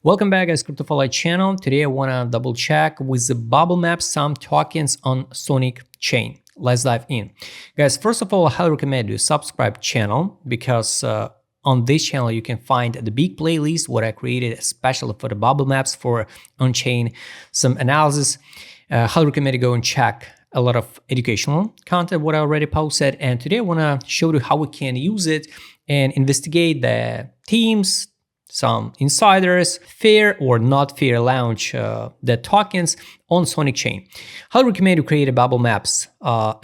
Welcome back, guys, CryptoFi channel. Today I want to double check with the Bubblemaps some tokens on Sonic chain. Let's dive in. Guys, first of all, I highly recommend you subscribe channel because on this channel you can find the big playlist what I created especially for the Bubblemaps for on-chain, some analysis. Highly recommend you go and check a lot of educational content what I already posted. And today I want to show you how we can use it and investigate the teams, some insiders, fair or not fair launch the tokens on Sonic chain. I recommend you create a Bubblemaps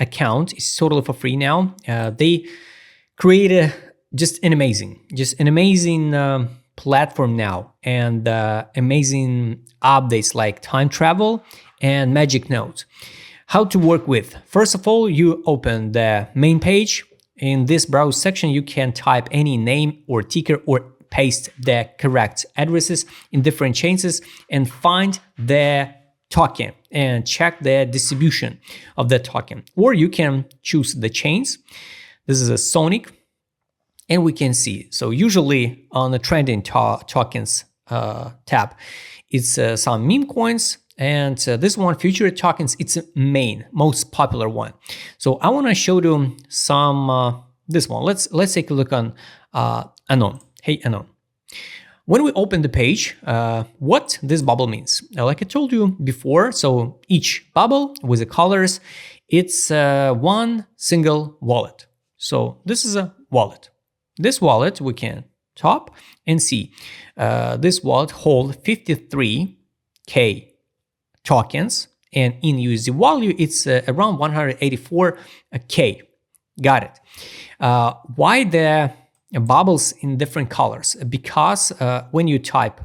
account. It's totally for free now. They created just an amazing platform now, and amazing updates like time travel and magic nodes. How to work with? First of all, you open the main page. In this browse section, you can type any name or ticker or paste the correct addresses in different chains and find the token and check the distribution of the token. Or you can choose the chains. This is a Sonic, and we can see. So usually on the trending tokens tab, it's some meme coins, and this one, future tokens, it's a most popular one. So I want to show you some this one. Let's take a look on Anon. Hey Anon. When we open the page, what this bubble means, like I told you before, so each bubble with the colors, it's one single wallet. So this is a wallet. This wallet we can top and see. This wallet hold 53K tokens, and in USD value, it's around 184K. Got it. Why the bubbles in different colors? Because when you type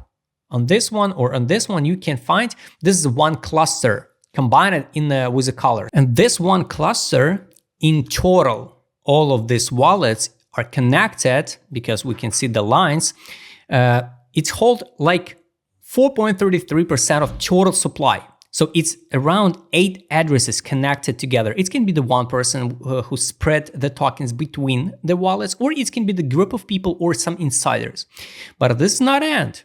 on this one or on this one, you can find this is one cluster combined in with the color. And this one cluster in total, all of these wallets are connected because we can see the lines. It's hold like 4.33% of total supply. So it's around 8 addresses connected together. It can be the one person who spread the tokens between the wallets, or it can be the group of people or some insiders. But this is not end.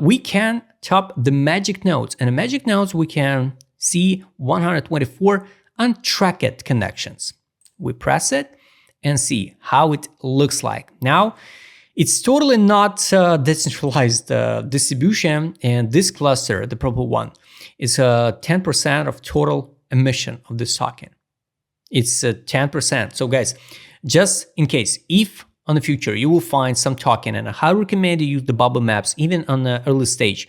We can top the magic nodes, and the magic nodes we can see 124 untracked connections. We press it and see how it looks like. Now, it's totally not decentralized distribution, and this cluster, the purple one, is 10% of total emission of this token. It's 10%. So guys, just in case, if on the future you will find some token, and I highly recommend you use the Bubblemaps even on the early stage.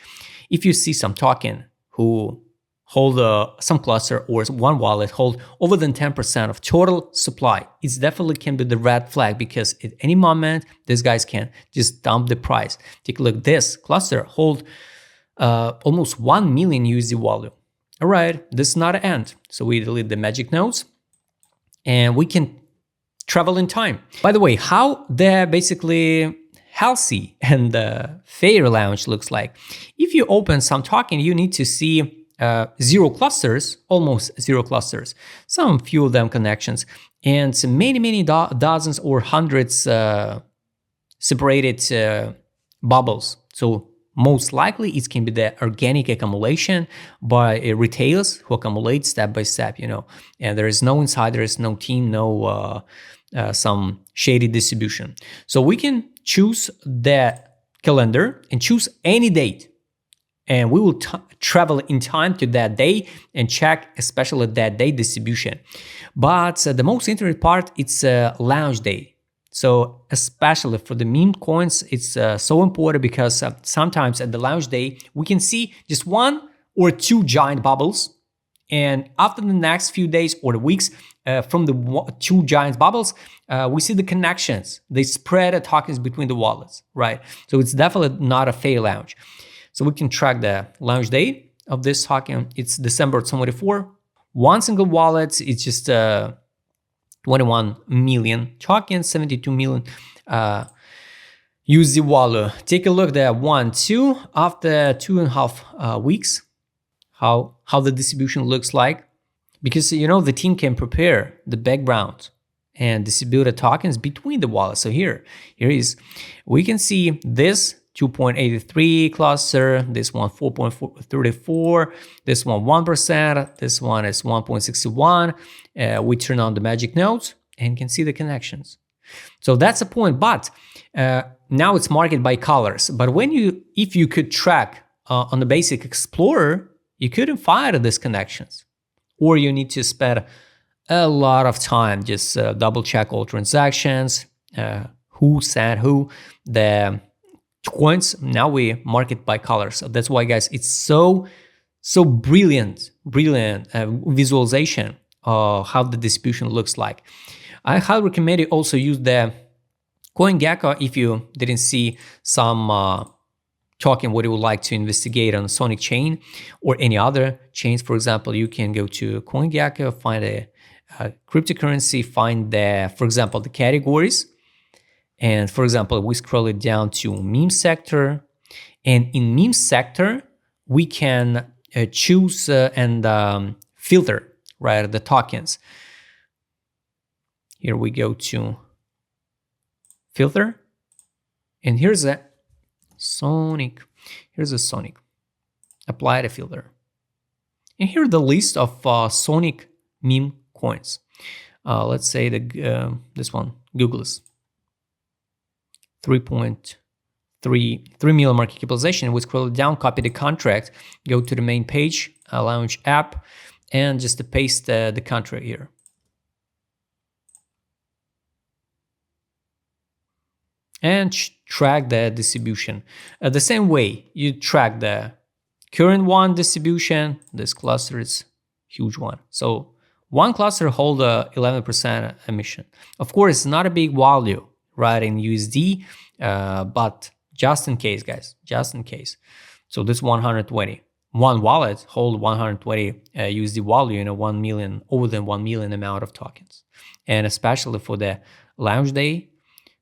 If you see some token who hold some cluster or one wallet hold over than 10% of total supply, it definitely can be the red flag, because at any moment these guys can just dump the price. Take a look, this cluster hold almost 1 million USD value. All right, this is not an end. So we delete the magic nodes and we can travel in time. By the way, how the basically healthy and fair launch looks like. If you open some token, you need to see zero clusters, almost zero clusters, some few of them connections, and many dozens or hundreds separated bubbles. So most likely it can be the organic accumulation by retailers who accumulate step by step, and there is no insiders, no team, no some shady distribution. So we can choose the calendar and choose any date, and we will travel in time to that day and check especially that day distribution. But the most interesting part, it's launch day. So especially for the meme coins, it's so important because sometimes at the launch day, we can see just one or two giant bubbles. And after the next few days or the weeks, from the two giant bubbles, we see the connections. They spread the tokens between the wallets, right? So it's definitely not a fair launch. So we can track the launch date of this token. It's December 24. One single wallet, it's just 21 million tokens, 72 million USD value. Take a look at 1, 2 after 2.5 weeks, how the distribution looks like, because the team can prepare the background and distribute the tokens between the wallets. So here is, we can see this 2.83 cluster, this one 4.34, this one 1%, this one is 1.61. We turn on the magic nodes and can see the connections. So that's the point. But now it's marked by colors. But if you could track on the basic Explorer, you couldn't find these connections, or you need to spend a lot of time just double check all transactions, who sent who, the coins. Now we mark it by colors. So that's why, guys, it's so brilliant visualization of how the distribution looks like. I highly recommend you also use the CoinGecko if you didn't see some token what you would like to investigate on Sonic chain or any other chains. For example, you can go to CoinGecko, find a cryptocurrency, find for example, the categories. And for example, we scroll it down to meme sector. And in meme sector, we can choose and filter, right, the tokens. Here we go to filter. And here's a Sonic. Here's a Sonic. Apply the filter. And here the list of Sonic meme coins. Let's say this one, Google's 3.3 million market capitalization. We scroll it down, copy the contract, go to the main page, launch app, and just to paste the contract here. And track the distribution. The same way you track the current one distribution. This cluster is huge one. So one cluster hold 11% emission. Of course, it's not a big value, right, in USD, but just in case, guys, just in case. So this 120. One wallet hold 120 USD value in a 1 million, over than 1 million amount of tokens. And especially for the launch day,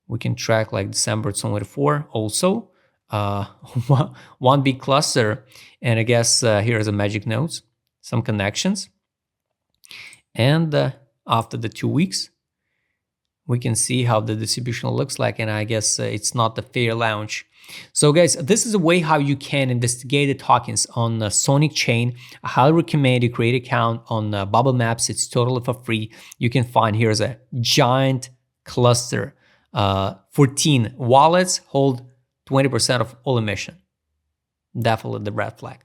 we can track like December 24 also. One big cluster. And I guess here's a magic nodes, some connections. And after the 2 weeks, we can see how the distribution looks like. And I guess it's not the fair launch. So guys, this is a way how you can investigate the tokens on the Sonic chain. I highly recommend you create an account on Bubblemaps. It's totally for free. You can find here's a giant cluster. 14 wallets hold 20% of all emission. Definitely the red flag.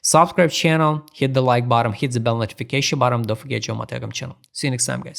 Subscribe channel, hit the like button, hit the bell notification button. Don't forget your Telegram channel. See you next time, guys.